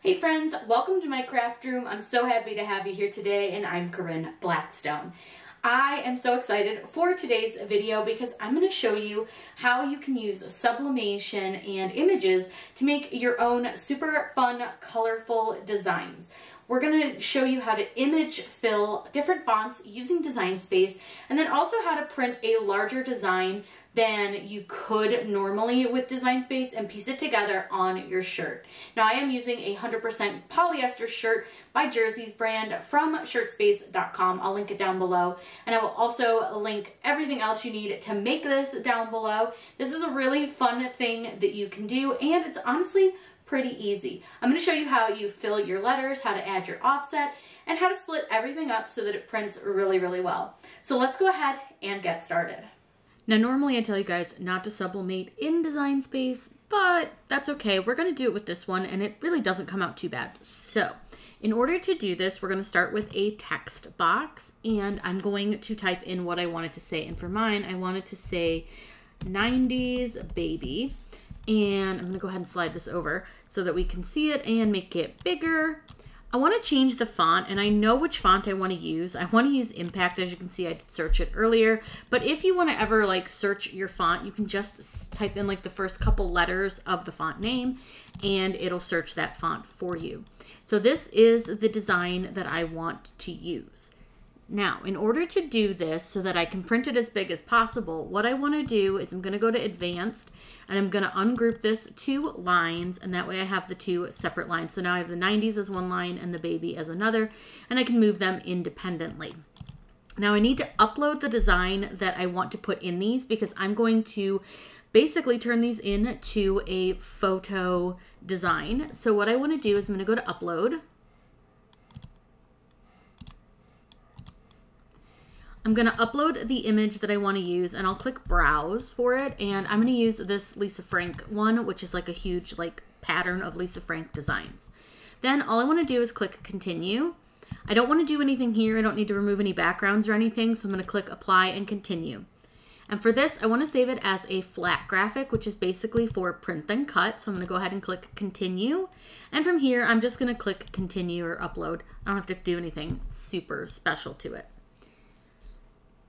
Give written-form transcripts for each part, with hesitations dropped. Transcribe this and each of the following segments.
Hey friends, welcome to my craft room. I'm so happy to have you here today, and I'm Corinne Blackstone. I am so excited for today's video because I'm going to show you how you can use sublimation and images to make your own super fun, colorful designs. We're going to show you how to image fill different fonts using Design Space, and then also how to print a larger design than you could normally with Design Space and piece it together on your shirt. Now I am using a 100% polyester shirt by Jersey's brand from shirtspace.com. I'll link it down below, and I will also link everything else you need to make this down below. This is a really fun thing that you can do, and it's honestly pretty easy. I'm going to show you how you fill your letters, how to add your offset, and how to split everything up so that it prints really, really well. So let's go ahead and get started. Now, normally I tell you guys not to sublimate in Design Space, but that's okay. We're going to do it with this one, and it really doesn't come out too bad. So, in order to do this, we're going to start with a text box, and I'm going to type in what I wanted to say. And for mine, I wanted to say 90s baby, and I'm going to go ahead and slide this over so that we can see it and make it bigger. I want to change the font, and I know which font I want to use. I want to use Impact. As you can see, I did search it earlier, but if you want to ever like search your font, you can just type in like the first couple letters of the font name and it'll search that font for you. So this is the design that I want to use. Now, in order to do this so that I can print it as big as possible, what I want to do is I'm going to go to Advanced, and I'm going to ungroup this 2 lines, and that way I have the 2 separate lines. So now I have the 90s as one line and the baby as another, and I can move them independently. Now I need to upload the design that I want to put in these because I'm going to basically turn these into a photo design. So what I want to do is I'm going to go to Upload. I'm going to upload the image that I want to use, and I'll click Browse for it, and I'm going to use this Lisa Frank one, which is like a huge like pattern of Lisa Frank designs. Then all I want to do is click Continue. I don't want to do anything here. I don't need to remove any backgrounds or anything, so I'm going to click Apply and Continue. And for this, I want to save it as a flat graphic, which is basically for print then cut. So I'm going to go ahead and click Continue. And from here, I'm just going to click Continue or Upload. I don't have to do anything super special to it.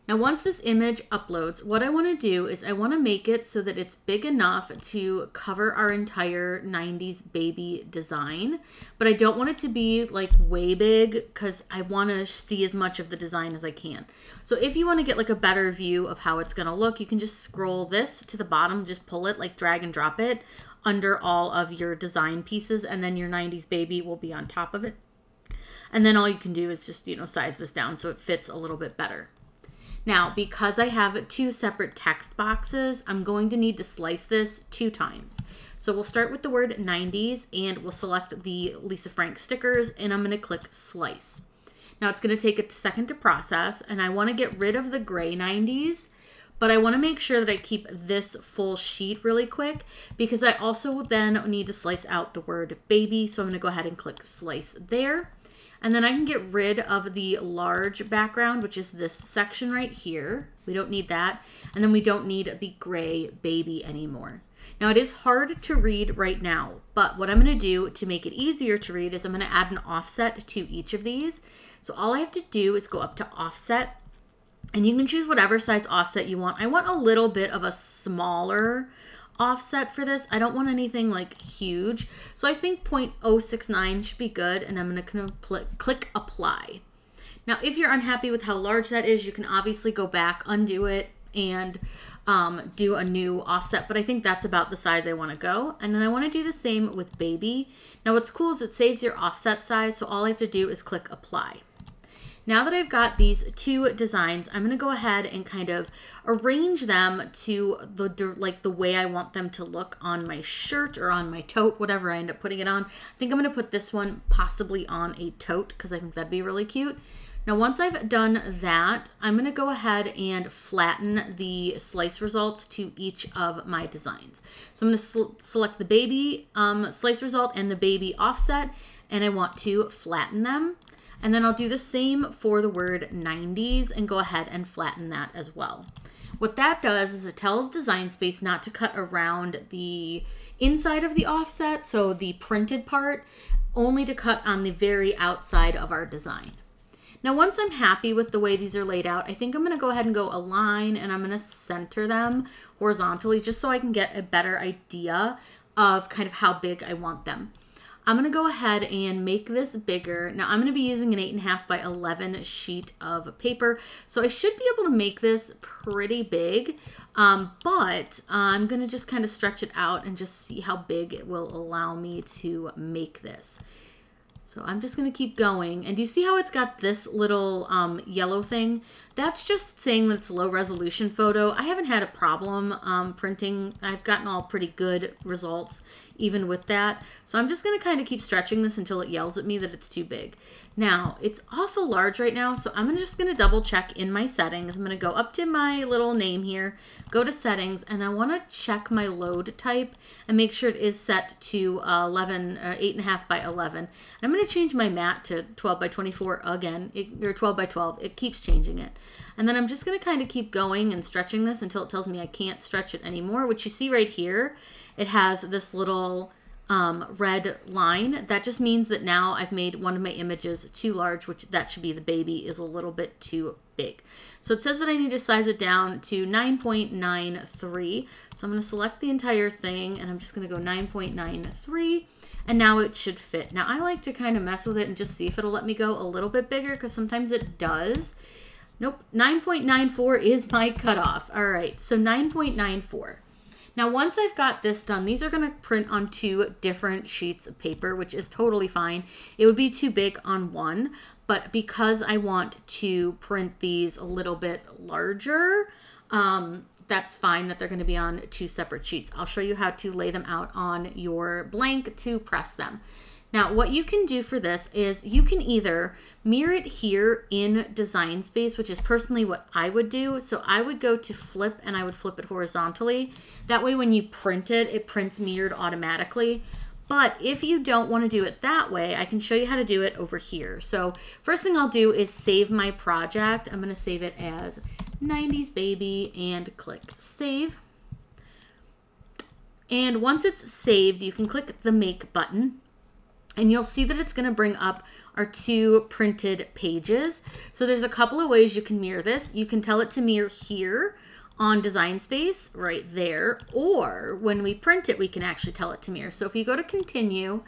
Now, once this image uploads, what I want to do is I want to make it so that it's big enough to cover our entire 90s baby design, but I don't want it to be like way big because I want to see as much of the design as I can. So if you want to get like a better view of how it's going to look, you can just scroll this to the bottom, just pull it, like drag and drop it under all of your design pieces, and then your 90s baby will be on top of it. And then all you can do is just, size this down so it fits a little bit better. Now, because I have 2 separate text boxes, I'm going to need to slice this 2 times. So we'll start with the word 90s, and we'll select the Lisa Frank stickers, and I'm going to click Slice. Now, it's going to take a second to process, and I want to get rid of the gray 90s, but I want to make sure that I keep this full sheet really quick because I also then need to slice out the word baby. So I'm going to go ahead and click Slice there. And then I can get rid of the large background, which is this section right here. We don't need that. And then we don't need the gray baby anymore. Now it is hard to read right now, but what I'm going to do to make it easier to read is I'm going to add an offset to each of these. So all I have to do is go up to Offset, and you can choose whatever size offset you want. I want a little bit of a smaller offset for this. I don't want anything like huge. So I think 0.069 should be good, and I'm going to click Apply. Now, if you're unhappy with how large that is, you can obviously go back, undo it, and do a new offset, but I think that's about the size I want to go. And then I want to do the same with baby. Now, what's cool is it saves your offset size, so all I have to do is click Apply. Now that I've got these 2 designs, I'm going to go ahead and kind of arrange them to the way I want them to look on my shirt or on my tote, whatever I end up putting it on. I think I'm going to put this one possibly on a tote because I think that'd be really cute. Now, once I've done that, I'm going to go ahead and flatten the slice results to each of my designs. So I'm going to select the baby slice result and the baby offset, and I want to flatten them. And then I'll do the same for the word 90s and go ahead and flatten that as well. What that does is it tells Design Space not to cut around the inside of the offset, so the printed part, only to cut on the very outside of our design. Now, once I'm happy with the way these are laid out, I think I'm going to go ahead and go align, and I'm going to center them horizontally just so I can get a better idea of kind of how big I want them. I'm going to go ahead and make this bigger. Now, I'm going to be using an 8.5 by 11 sheet of paper, so I should be able to make this pretty big, but I'm going to just kind of stretch it out and just see how big it will allow me to make this. So I'm just going to keep going. And do you see how it's got this little yellow thing? That's just saying that it's a low resolution photo. I haven't had a problem printing. I've gotten all pretty good results even with that. So I'm just going to kind of keep stretching this until it yells at me that it's too big. Now, it's awful large right now, so I'm just going to double check in my settings. I'm going to go up to my little name here, go to settings, and I want to check my load type and make sure it is set to 8.5 by 11. And I'm going to change my mat to 12 by 24 again, or 12 by 12. It keeps changing it. And then I'm just going to kind of keep going and stretching this until it tells me I can't stretch it anymore, which you see right here. It has this little red line. That just means that now I've made one of my images too large, which that should be the baby is a little bit too big. So it says that I need to size it down to 9.93. So I'm going to select the entire thing, and I'm just going to go 9.93. And now it should fit. Now I like to kind of mess with it and just see if it'll let me go a little bit bigger, because sometimes it does. Nope, 9.94 is my cutoff. All right, so 9.94. Now, once I've got this done, these are going to print on 2 different sheets of paper, which is totally fine. It would be too big on one, but because I want to print these a little bit larger, that's fine that they're going to be on 2 separate sheets. I'll show you how to lay them out on your blank to press them. Now, what you can do for this is you can either mirror it here in Design Space, which is personally what I would do. So I would go to flip, and I would flip it horizontally. That way when you print it, it prints mirrored automatically. But if you don't want to do it that way, I can show you how to do it over here. So first thing I'll do is save my project. I'm going to save it as 90s Baby and click Save. And once it's saved, you can click the Make button. And you'll see that it's going to bring up our 2 printed pages. So there's a couple of ways you can mirror this. You can tell it to mirror here on Design Space right there, or when we print it, we can actually tell it to mirror. So if you go to Continue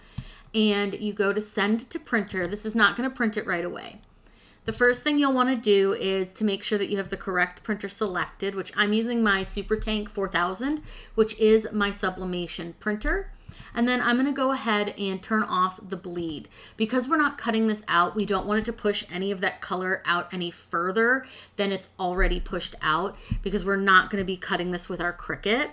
and you go to Send to Printer, this is not going to print it right away. The first thing you'll want to do is to make sure that you have the correct printer selected, which I'm using my SuperTank 4000, which is my sublimation printer. And then I'm going to go ahead and turn off the bleed. Because we're not cutting this out, we don't want it to push any of that color out any further than it's already pushed out, because we're not going to be cutting this with our Cricut.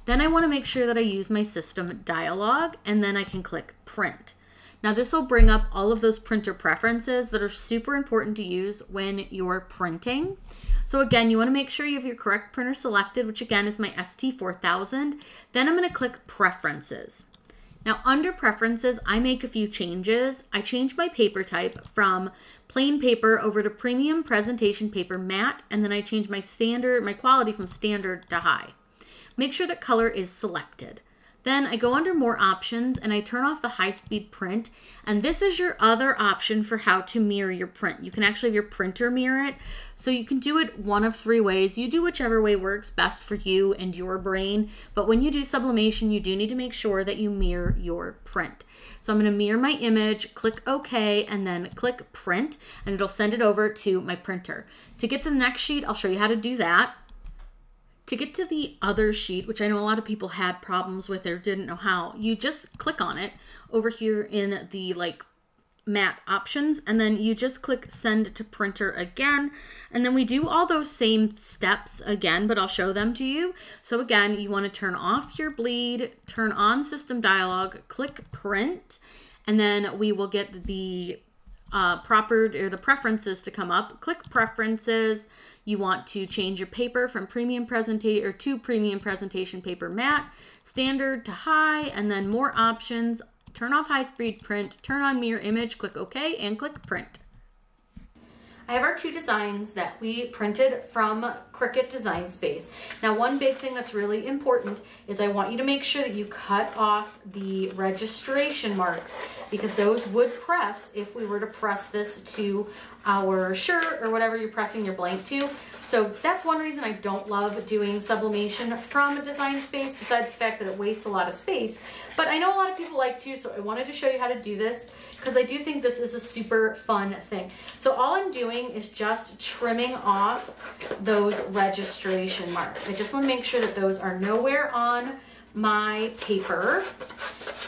Then I want to make sure that I use my system dialog, and then I can click print. Now this will bring up all of those printer preferences that are super important to use when you're printing. So again, you want to make sure you have your correct printer selected, which again is my ST4000. Then I'm going to click Preferences. Now under Preferences, I make a few changes. I change my paper type from plain paper over to premium presentation paper matte, and then I change my quality from standard to high. Make sure that color is selected. Then I go under More Options and I turn off the high-speed print, and this is your other option for how to mirror your print. You can actually have your printer mirror it, so you can do it one of 3 ways. You do whichever way works best for you and your brain, but when you do sublimation, you do need to make sure that you mirror your print. So I'm going to mirror my image, click OK, and then click Print, and it'll send it over to my printer. To get to the next sheet, I'll show you how to do that. To get to the other sheet, which I know a lot of people had problems with or didn't know how, you just click on it over here in the matte options, and then you just click Send to Printer again, and then we do all those same steps again, but I'll show them to you. So again, you want to turn off your bleed, turn on system dialog, click Print, and then we will get the the preferences to come up. Click Preferences. You want to change your paper from premium presentation to premium presentation paper matte, standard to high, and then More Options. Turn off high speed print, turn on mirror image, click OK, and click Print. I have our two designs that we printed from Cricut Design Space. Now, one big thing that's really important is I want you to make sure that you cut off the registration marks, because those would press if we were to press this to our shirt or whatever you're pressing your blank to. So that's one reason I don't love doing sublimation from Design Space, besides the fact that it wastes a lot of space. But I know a lot of people like to, so I wanted to show you how to do this, because I do think this is a super fun thing. So all I'm doing is just trimming off those registration marks. I just want to make sure that those are nowhere on my paper.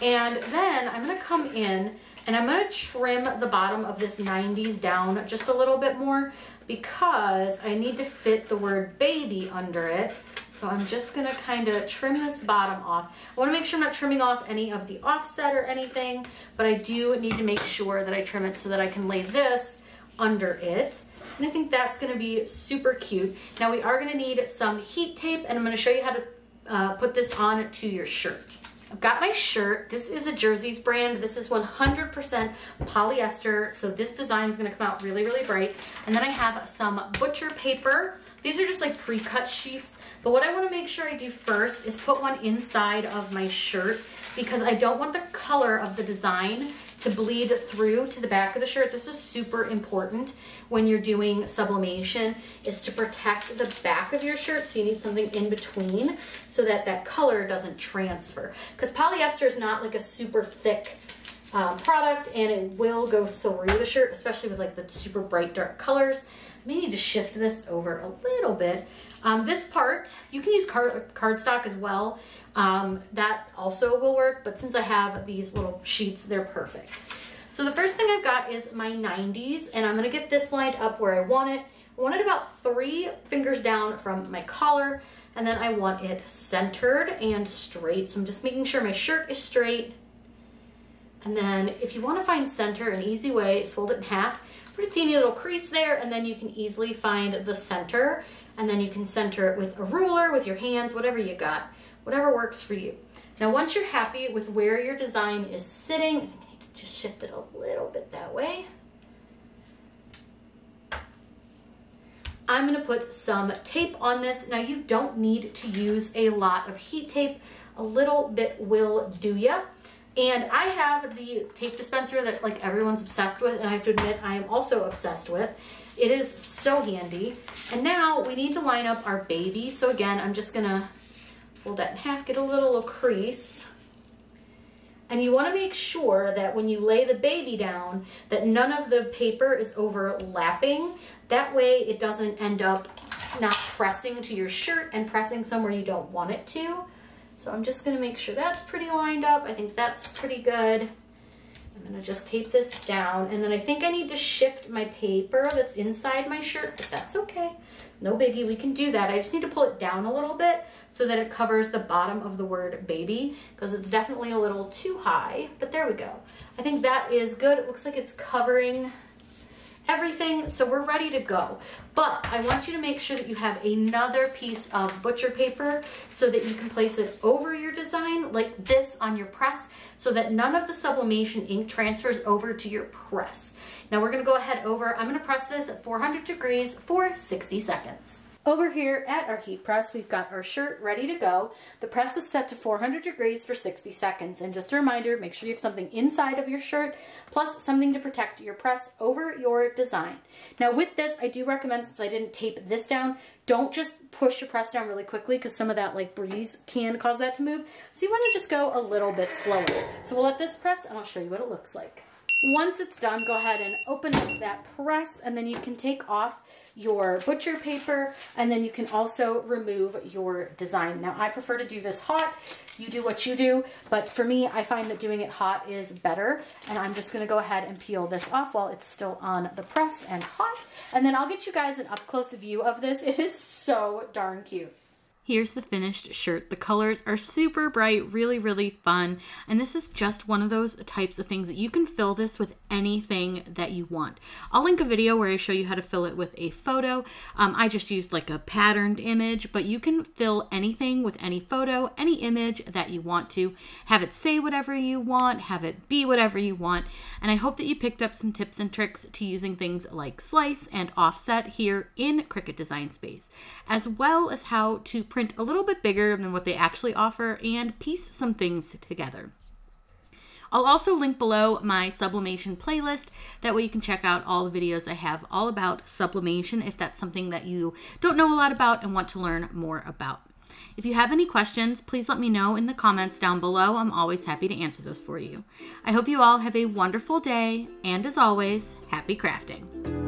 And then I'm going to come in and I'm going to trim the bottom of this 90s down just a little bit more, because I need to fit the word baby under it. So I'm just going to kind of trim this bottom off. I want to make sure I'm not trimming off any of the offset or anything, but I do need to make sure that I trim it so that I can lay this under it. And I think that's going to be super cute. Now we are going to need some heat tape, and I'm going to show you how to put this on to your shirt. I've got my shirt. This is a Jersey's brand. This is 100% polyester, so this design is going to come out really, really bright. And then I have some butcher paper. These are just like pre-cut sheets, but what I want to make sure I do first is put one inside of my shirt, because I don't want the color of the design to bleed through to the back of the shirt. This is super important when you're doing sublimation, is to protect the back of your shirt. So you need something in between so that that color doesn't transfer, because polyester is not like a super thick product, and it will go through the shirt, especially with like the super bright dark colors. I may need to shift this over a little bit. This part, you can use cardstock as well. That also will work, but since I have these little sheets, they're perfect. So the first thing I've got is my 90s, and I'm gonna get this lined up where I want it. I want it about 3 fingers down from my collar, and then I want it centered and straight. So I'm just making sure my shirt is straight. And then if you want to find center, an easy way is fold it in half, put a teeny little crease there, and then you can easily find the center. And then you can center it with a ruler, with your hands, whatever you got, whatever works for you. Now, once you're happy with where your design is sitting, I think I need to just shift it a little bit that way. I'm going to put some tape on this. Now, you don't need to use a lot of heat tape. A little bit will do ya. And I have the tape dispenser that like everyone's obsessed with, and I have to admit I am also obsessed with. It is so handy. And now we need to line up our baby. So again, I'm just gonna fold that in half, get a little crease. And you wanna make sure that when you lay the baby down, that none of the paper is overlapping. That way it doesn't end up not pressing to your shirt and pressing somewhere you don't want it to. So I'm just gonna make sure that's pretty lined up. I think that's pretty good. I'm gonna just tape this down, and then I think I need to shift my paper that's inside my shirt, but that's okay. No biggie, we can do that. I just need to pull it down a little bit so that it covers the bottom of the word baby, because it's definitely a little too high, but there we go. I think that is good. It looks like it's covering everything, so we're ready to go. But I want you to make sure that you have another piece of butcher paper so that you can place it over your design like this on your press, so that none of the sublimation ink transfers over to your press. Now we're gonna go ahead over, I'm gonna press this at 400 degrees for 60 seconds. Over here at our heat press, we've got our shirt ready to go. The press is set to 400 degrees for 60 seconds. And just a reminder, make sure you have something inside of your shirt, plus something to protect your press over your design. Now with this, I do recommend, since I didn't tape this down, don't just push your press down really quickly, because some of that like breeze can cause that to move. So you want to just go a little bit slower. So we'll let this press, and I'll show you what it looks like. Once it's done, go ahead and open up that press, and then you can take off your butcher paper, and then you can also remove your design. Now, I prefer to do this hot. You do what you do, but for me, I find that doing it hot is better, and I'm just gonna go ahead and peel this off while it's still on the press and hot, and then I'll get you guys an up-close view of this. It is so darn cute. Here's the finished shirt. The colors are super bright, really, really fun. And this is just one of those types of things that you can fill this with anything that you want. I'll link a video where I show you how to fill it with a photo. I just used like a patterned image, but you can fill anything with any photo, any image that you want to. Have it say whatever you want, have it be whatever you want. And I hope that you picked up some tips and tricks to using things like slice and offset here in Cricut Design Space, as well as how to print a little bit bigger than what they actually offer and piece some things together. I'll also link below my sublimation playlist. That way you can check out all the videos I have all about sublimation if that's something that you don't know a lot about and want to learn more about. If you have any questions, please let me know in the comments down below. I'm always happy to answer those for you. I hope you all have a wonderful day, and as always, happy crafting.